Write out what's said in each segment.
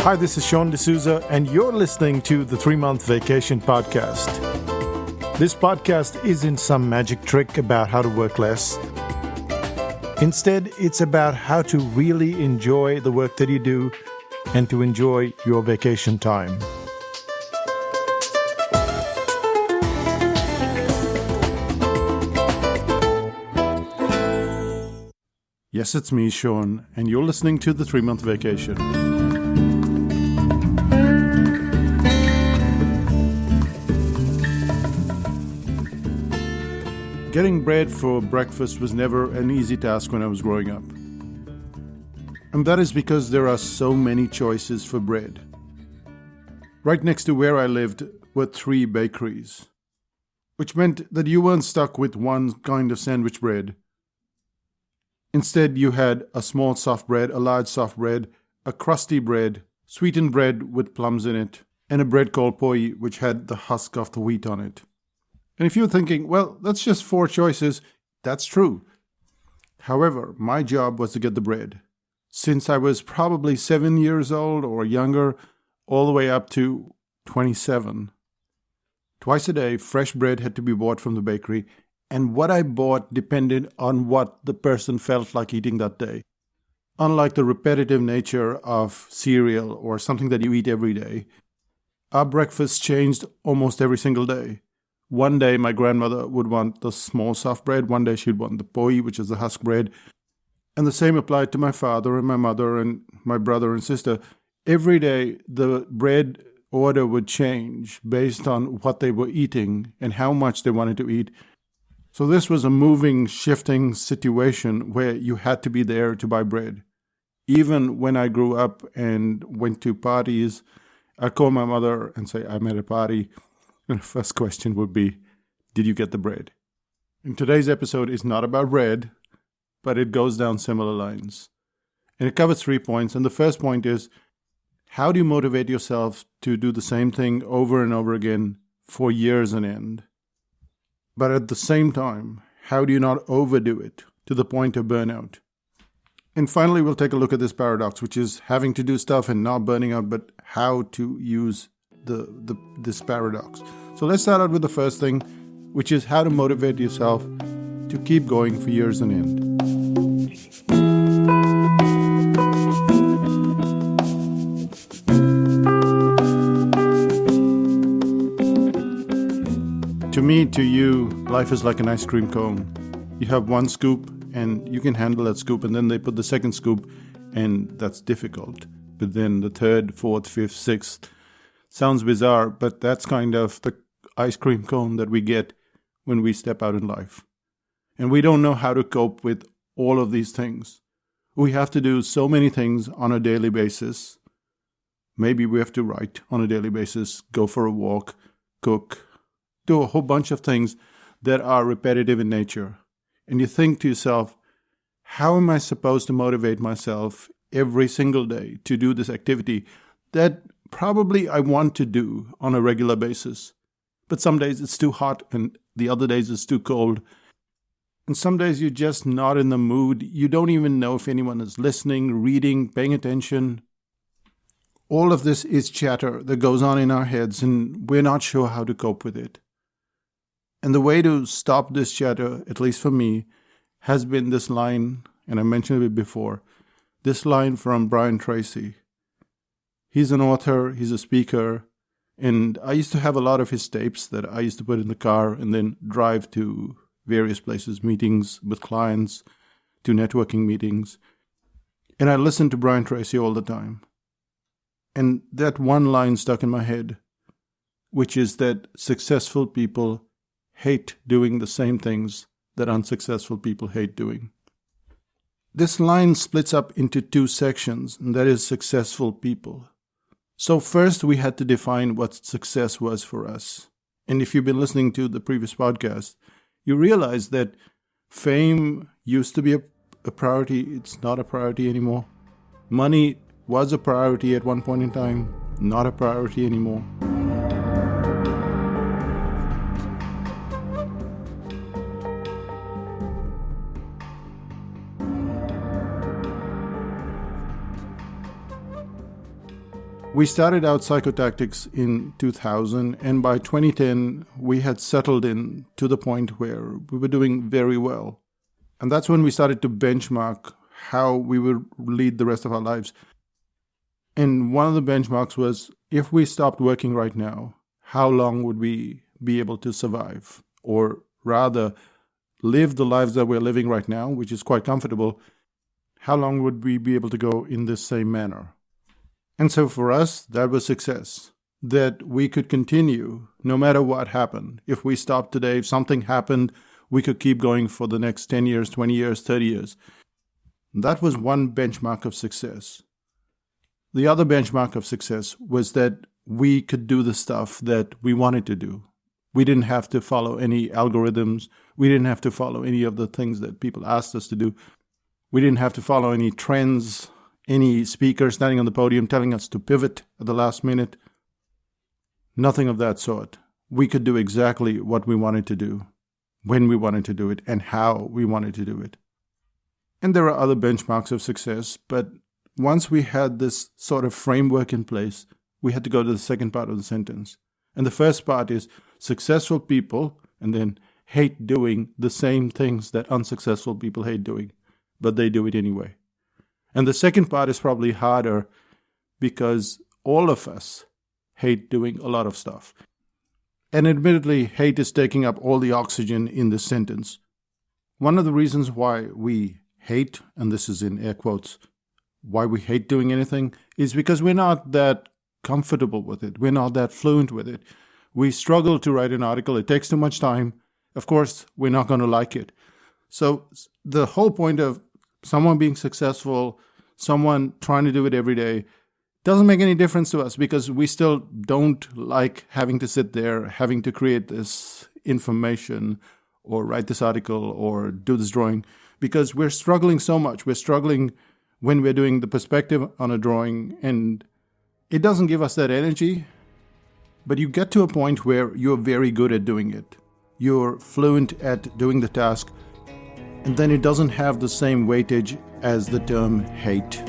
Hi, this is Sean D'Souza, and you're listening to the 3-Month Vacation Podcast. This podcast isn't some magic trick about how to work less. Instead, it's about how to really enjoy the work that you do and to enjoy your vacation time. Yes, it's me, Sean, and you're listening to the 3-Month Vacation. Getting bread for breakfast was never an easy task when I was growing up. And that is because there are so many choices for bread. Right next to where I lived were 3 bakeries, which meant that you weren't stuck with one kind of sandwich bread. Instead, you had a small soft bread, a large soft bread, a crusty bread, sweetened bread with plums in it, and a bread called poi, which had the husk of the wheat on it. And if you're thinking, well, that's just 4 choices, that's true. However, my job was to get the bread. Since I was probably 7 years old or younger, all the way up to 27. Twice a day, fresh bread had to be bought from the bakery, and what I bought depended on what the person felt like eating that day. Unlike the repetitive nature of cereal or something that you eat every day, our breakfast changed almost every single day. One day, my grandmother would want the small soft bread. One day, she'd want the poi, which is the husk bread. And the same applied to my father and my mother and my brother and sister. Every day, the bread order would change based on what they were eating and how much they wanted to eat. So this was a moving, shifting situation where you had to be there to buy bread. Even when I grew up and went to parties, I'd call my mother and say, I'm at a party. And the first question would be, did you get the bread? And today's episode is not about bread, but it goes down similar lines. And it covers 3 points. And the first point is, how do you motivate yourself to do the same thing over and over again for years on end? But at the same time, how do you not overdo it to the point of burnout? And finally, we'll take a look at this paradox, which is having to do stuff and not burning out, but how to use this paradox. So let's start out with the first thing, which is how to motivate yourself to keep going for years on end. To me, to you, life is like an ice cream cone. You have one scoop and you can handle that scoop, and then they put the second scoop, and that's difficult. But then the third, fourth, fifth, sixth, sounds bizarre, but that's kind of the ice cream cone that we get when we step out in life. And we don't know how to cope with all of these things. We have to do so many things on a daily basis. Maybe we have to write on a daily basis, go for a walk, cook, do a whole bunch of things that are repetitive in nature. And you think to yourself, how am I supposed to motivate myself every single day to do this activity that probably I want to do on a regular basis? But some days it's too hot and the other days it's too cold. And some days you're just not in the mood. You don't even know if anyone is listening, reading, paying attention. All of this is chatter that goes on in our heads, and we're not sure how to cope with it. And the way to stop this chatter, at least for me, has been this line, and I mentioned it before, this line from Brian Tracy. He's an author, he's a speaker, and I used to have a lot of his tapes that I used to put in the car and then drive to various places, meetings with clients, to networking meetings. And I listened to Brian Tracy all the time. And that one line stuck in my head, which is that successful people hate doing the same things that unsuccessful people hate doing. This line splits up into 2 sections, and that is successful people. So first we had to define what success was for us. And if you've been listening to the previous podcast, you realize that fame used to be a priority. It's not a priority anymore. Money was a priority at one point in time, not a priority anymore. We started out psychotactics in 2000, and by 2010, we had settled in to the point where we were doing very well. And that's when we started to benchmark how we would lead the rest of our lives. And one of the benchmarks was, if we stopped working right now, how long would we be able to survive? Or rather, live the lives that we're living right now, which is quite comfortable. How long would we be able to go in this same manner? And so for us, that was success. That we could continue no matter what happened. If we stopped today, if something happened, we could keep going for the next 10 years, 20 years, 30 years. That was one benchmark of success. The other benchmark of success was that we could do the stuff that we wanted to do. We didn't have to follow any algorithms. We didn't have to follow any of the things that people asked us to do. We didn't have to follow any trends, any speaker standing on the podium telling us to pivot at the last minute. Nothing of that sort. We could do exactly what we wanted to do, when we wanted to do it, and how we wanted to do it. And there are other benchmarks of success, but once we had this sort of framework in place, we had to go to the second part of the sentence. And the first part is successful people, and then hate doing the same things that unsuccessful people hate doing, but they do it anyway. And the second part is probably harder because all of us hate doing a lot of stuff. And admittedly, hate is taking up all the oxygen in this sentence. One of the reasons why we hate, and this is in air quotes, why we hate doing anything is because we're not that comfortable with it. We're not that fluent with it. We struggle to write an article. It takes too much time. Of course, we're not going to like it. So the whole point of someone being successful, someone trying to do it every day, doesn't make any difference to us because we still don't like having to sit there, having to create this information or write this article or do this drawing because we're struggling so much. We're struggling when we're doing the perspective on a drawing, and it doesn't give us that energy, but you get to a point where you're very good at doing it. You're fluent at doing the task, and then it doesn't have the same weightage as the term hate.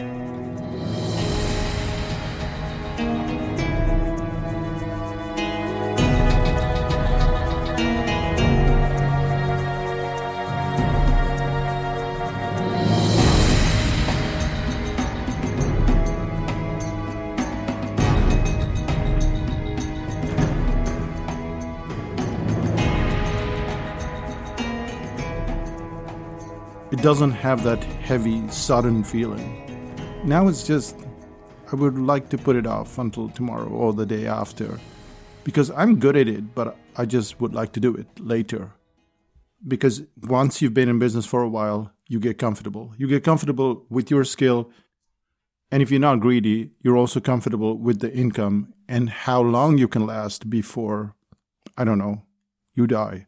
It doesn't have that heavy, sudden feeling. Now it's just, I would like to put it off until tomorrow or the day after. Because I'm good at it, but I just would like to do it later. Because once you've been in business for a while, you get comfortable. You get comfortable with your skill. And if you're not greedy, you're also comfortable with the income and how long you can last before, you die.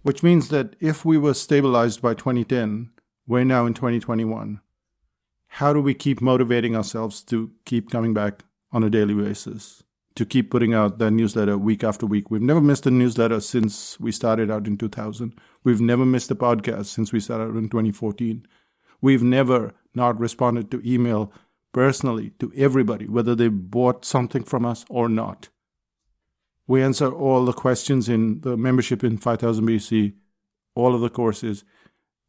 Which means that if we were stabilized by 2010, we're now in 2021. How do we keep motivating ourselves to keep coming back on a daily basis? To keep putting out that newsletter week after week? We've never missed a newsletter since we started out in 2000. We've never missed a podcast since we started out in 2014. We've never not responded to email personally to everybody, whether they bought something from us or not. We answer all the questions in the membership in 5000 BC, all of the courses,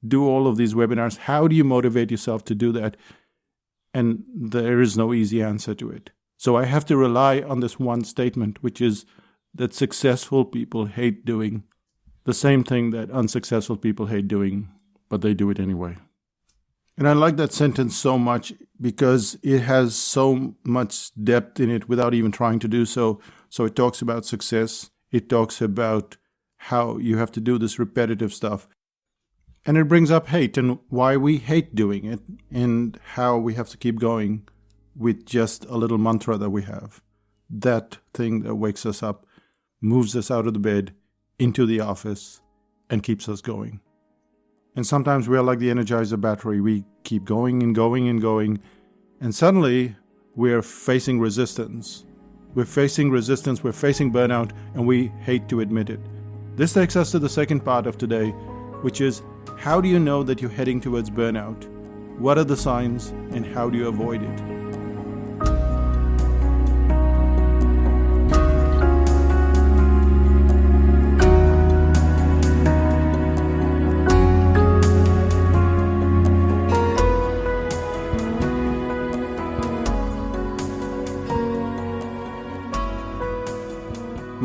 do all of these webinars. How do you motivate yourself to do that? And there is no easy answer to it. So I have to rely on this one statement, which is that successful people hate doing the same thing that unsuccessful people hate doing, but they do it anyway. And I like that sentence so much because it has so much depth in it without even trying to do so. So it talks about success. It talks about how you have to do this repetitive stuff. And it brings up hate and why we hate doing it and how we have to keep going with just a little mantra that we have. That thing that wakes us up, moves us out of the bed, into the office, and keeps us going. And sometimes we're like the Energizer battery. We keep going and going and going. And suddenly we're facing resistance. We're facing resistance, we're facing burnout, and we hate to admit it. This takes us to the second part of today, which is how do you know that you're heading towards burnout? What are the signs and how do you avoid it?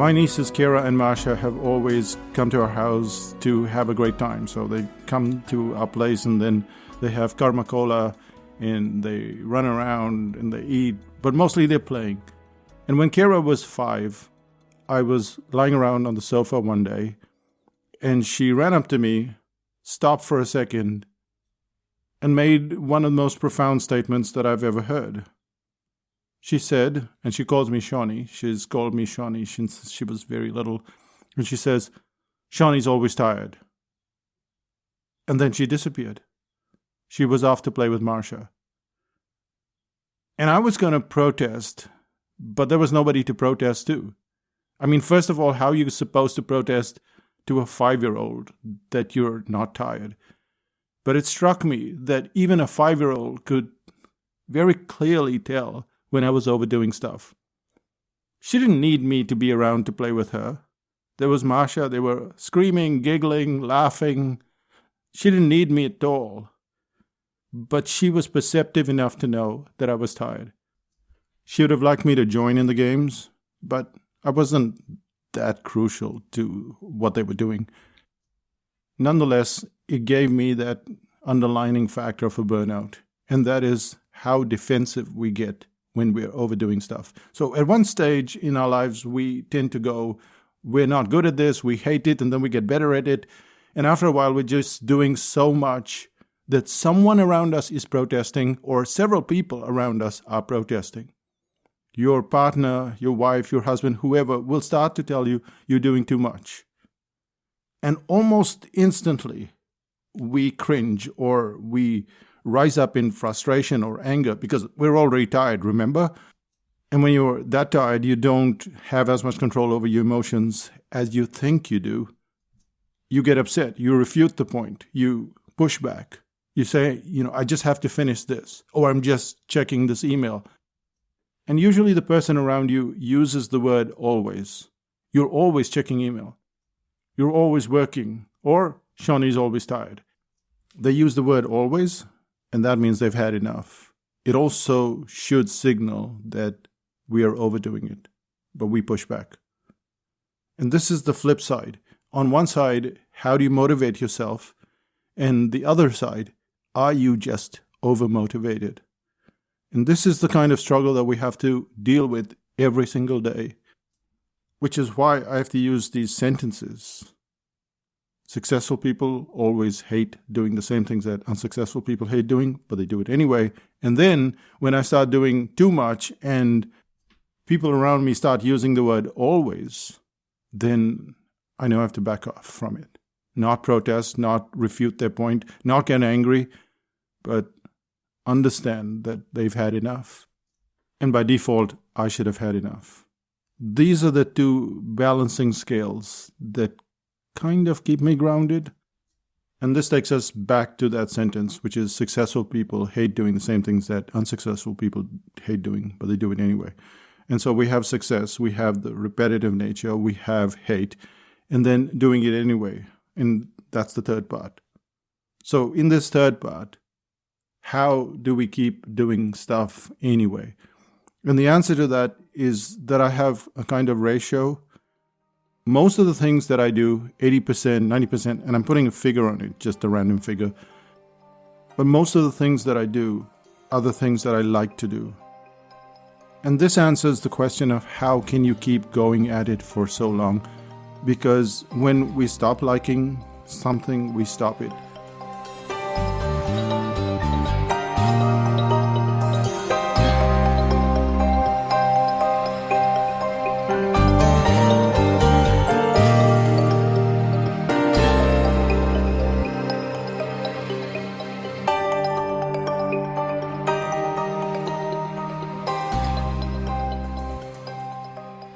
My nieces Kira and Masha have always come to our house to have a great time. So they come to our place and then they have karma cola and they run around and they eat, but mostly they're playing. And when Kira was 5, I was lying around on the sofa one day and she ran up to me, stopped for a second, and made one of the most profound statements that I've ever heard. She said, and she calls me Shawnee. She's called me Shawnee since she was very little. And she says, "Shawnee's always tired." And then she disappeared. She was off to play with Marsha. And I was going to protest, but there was nobody to protest to. I mean, first of all, how are you supposed to protest to a 5-year-old that you're not tired? But it struck me that even a 5-year-old could very clearly tell when I was overdoing stuff. She didn't need me to be around to play with her. There was Marsha. They were screaming, giggling, laughing. She didn't need me at all. But she was perceptive enough to know that I was tired. She would have liked me to join in the games, but I wasn't that crucial to what they were doing. Nonetheless, it gave me that underlining factor for burnout, and that is how defensive we get when we're overdoing stuff. So at one stage in our lives, we tend to go, we're not good at this, we hate it, and then we get better at it. And after a while, we're just doing so much that someone around us is protesting, or several people around us are protesting. Your partner, your wife, your husband, whoever will start to tell you you're doing too much. And almost instantly, we cringe or we rise up in frustration or anger because we're already tired, remember? And when you're that tired, you don't have as much control over your emotions as you think you do. You get upset. You refute the point. You push back. You say, I just have to finish this, or I'm just checking this email. And usually the person around you uses the word always. You're always checking email. You're always working, or Shawnee's always tired. They use the word always, and that means they've had enough. It also should signal that we are overdoing it, but we push back. And this is the flip side. On one side, how do you motivate yourself? And the other side, are you just overmotivated? And this is the kind of struggle that we have to deal with every single day, which is why I have to use these sentences. Successful people always hate doing the same things that unsuccessful people hate doing, but they do it anyway. And then when I start doing too much and people around me start using the word always, then I know I have to back off from it. Not protest, not refute their point, not get angry, but understand that they've had enough. And by default, I should have had enough. These are the two balancing scales that kind of keep me grounded. And this takes us back to that sentence, which is successful people hate doing the same things that unsuccessful people hate doing, but they do it anyway. And so we have success, we have the repetitive nature, we have hate, and then doing it anyway. And that's the third part. So in this third part, how do we keep doing stuff anyway? And the answer to that is that I have a kind of ratio. Most of the things that I do, 80%, 90%, and I'm putting a figure on it, just a random figure, but most of the things that I do are the things that I like to do. And this answers the question of how can you keep going at it for so long? Because when we stop liking something, we stop it.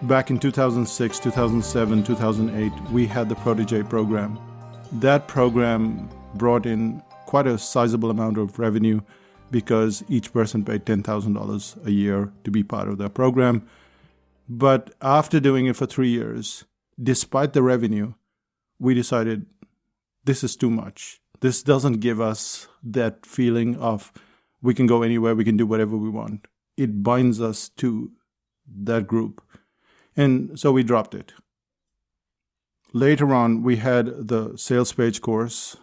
Back in 2006, 2007, 2008, we had the Protégé program. That program brought in quite a sizable amount of revenue because each person paid $10,000 a year to be part of that program. But after doing it for 3 years, despite the revenue, we decided this is too much. This doesn't give us that feeling of we can go anywhere, we can do whatever we want. It binds us to that group. And so we dropped it. Later on, we had the sales page course,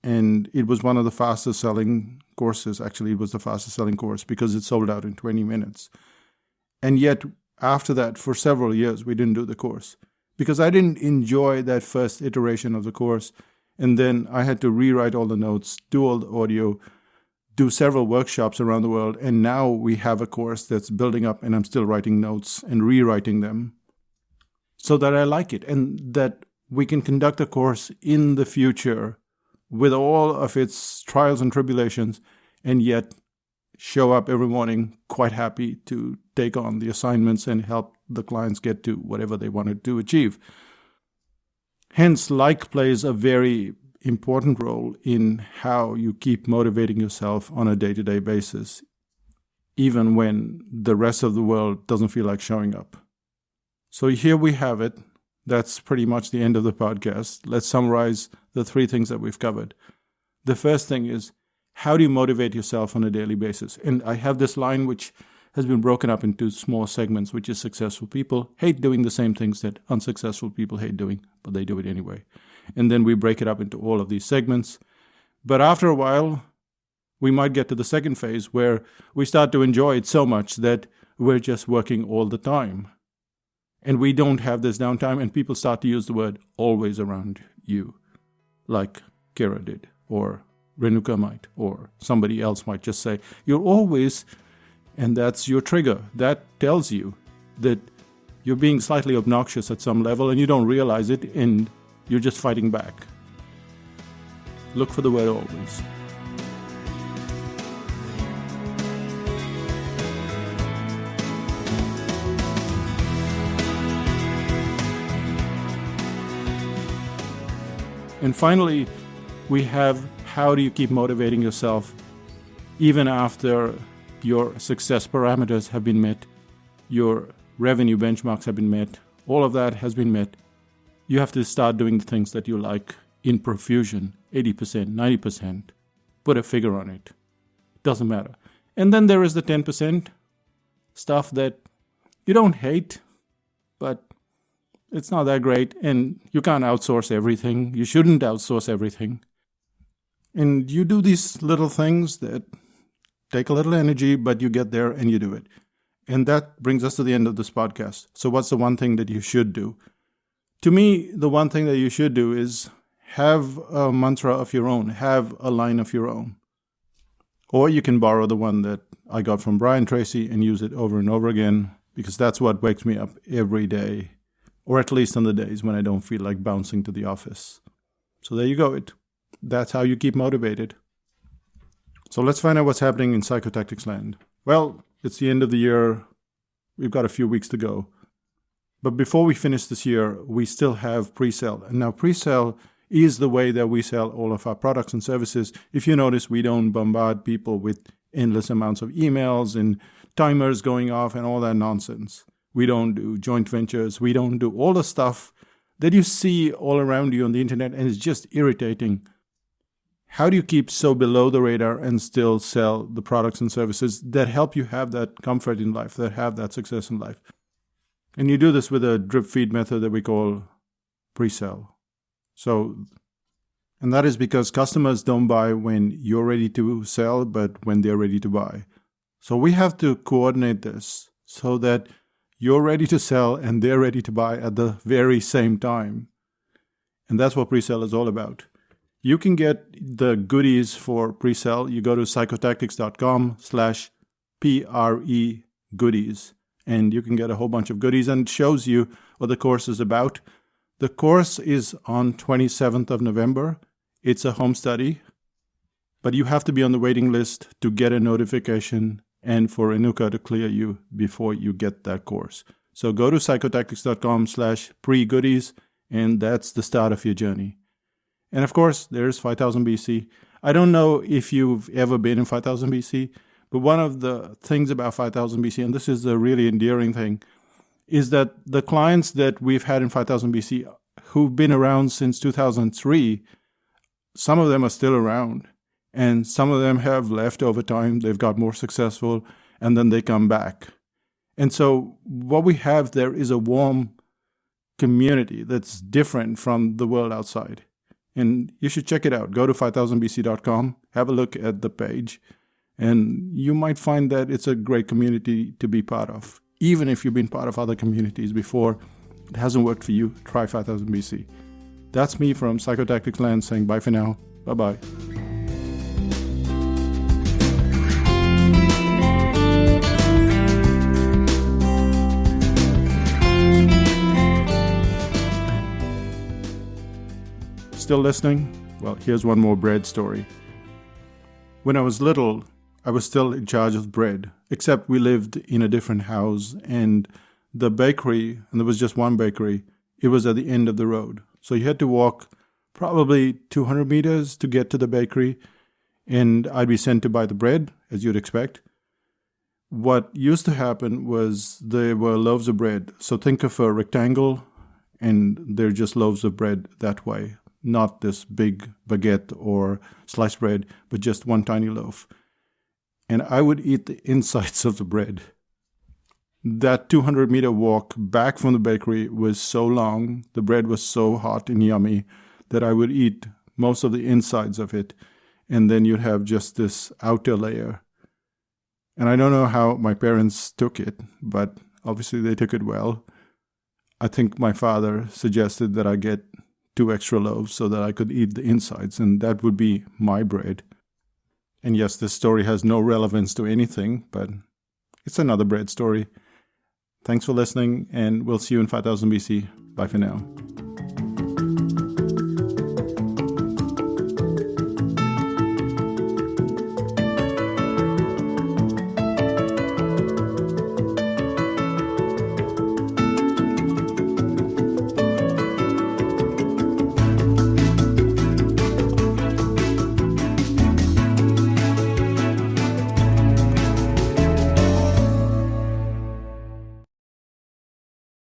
and it was one of the fastest selling courses. Actually, it was the fastest selling course because it sold out in 20 minutes. And yet, after that, for several years, we didn't do the course because I didn't enjoy that first iteration of the course. And then I had to rewrite all the notes, do all the audio, do several workshops around the world. And now we have a course that's building up, and I'm still writing notes and rewriting them so that I like it, and that we can conduct a course in the future with all of its trials and tribulations, and yet show up every morning quite happy to take on the assignments and help the clients get to whatever they wanted to achieve. Hence, like plays a very important role in how you keep motivating yourself on a day-to-day basis, even when the rest of the world doesn't feel like showing up. So here we have it. That's pretty much the end of the podcast. Let's summarize the 3 things that we've covered. The first thing is, how do you motivate yourself on a daily basis? And I have this line which has been broken up into small segments, which is successful people hate doing the same things that unsuccessful people hate doing, but they do it anyway. And then we break it up into all of these segments. But after a while, we might get to the second phase where we start to enjoy it so much that we're just working all the time. And we don't have this downtime, and people start to use the word always around you, like Kira did, or Renuka might, or somebody else might just say, you're always, and that's your trigger. That tells you that you're being slightly obnoxious at some level, and you don't realize it, and you're just fighting back. Look for the word always. And finally, we have how do you keep motivating yourself even after your success parameters have been met, your revenue benchmarks have been met, all of that has been met. You have to start doing the things that you like in profusion, 80%, 90%. Put a figure on it. Doesn't matter. And then there is the 10% stuff that you don't hate, but it's not that great, and you can't outsource everything. You shouldn't outsource everything. And you do these little things that take a little energy, but you get there and you do it. And that brings us to the end of this podcast. So what's the one thing that you should do? To me, the one thing that you should do is have a mantra of your own, have a line of your own. Or you can borrow the one that I got from Brian Tracy and use it over and over again, because that's what wakes me up every day. Or at least on the days when I don't feel like bouncing to the office. So there you go. That's how you keep motivated. So let's find out what's happening in Psychotactics land. Well, it's the end of the year. We've got a few weeks to go. But before we finish this year, we still have pre-sale. And now pre-sale is the way that we sell all of our products and services. If you notice, we don't bombard people with endless amounts of emails and timers going off and all that nonsense. We don't do joint ventures. We don't do all the stuff that you see all around you on the internet, and it's just irritating. How do you keep so below the radar and still sell the products and services that help you have that comfort in life, that have that success in life? And you do this with a drip feed method that we call pre-sale. And that is because customers don't buy when you're ready to sell, but when they're ready to buy. So we have to coordinate this so that you're ready to sell and they're ready to buy at the very same time. And that's what pre-sale is all about. You can get the goodies for pre-sale. You go to psychotactics.com/PRE goodies, and you can get a whole bunch of goodies, and it shows you what the course is about. The course is on 27th of November. It's a home study, but you have to be on the waiting list to get a notification and for Inuka to clear you before you get that course. So go to psychotactics.com/pre-goodies, and that's the start of your journey. And of course, there's 5000 BC. I don't know if you've ever been in 5000 BC, but one of the things about 5000 BC, and this is a really endearing thing, is that the clients that we've had in 5000 BC who've been around since 2003, some of them are still around. And some of them have left over time. They've got more successful, and then they come back. And so what we have there is a warm community that's different from the world outside. And you should check it out. Go to 5000bc.com, have a look at the page, and you might find that it's a great community to be part of. Even if you've been part of other communities before, it hasn't worked for you, try 5000BC. That's me from Psychotactics Land saying bye for now. Bye-bye. Still listening? Well, here's one more bread story. When I was little, I was still in charge of bread, except we lived in a different house, and the bakery, and there was just one bakery, it was at the end of the road. So you had to walk probably 200 meters to get to the bakery, and I'd be sent to buy the bread, as you'd expect. What used to happen was there were loaves of bread. So think of a rectangle, and they're just loaves of bread that way. Not this big baguette or sliced bread, but just one tiny loaf. And I would eat the insides of the bread. That 200-meter walk back from the bakery was so long, the bread was so hot and yummy, that I would eat most of the insides of it, and then you'd have just this outer layer. And I don't know how my parents took it, but obviously they took it well. I think my father suggested that I get 2 extra loaves so that I could eat the insides, and that would be my bread. And yes, this story has no relevance to anything, but it's another bread story. Thanks for listening, and we'll see you in 5000 BC. Bye for now.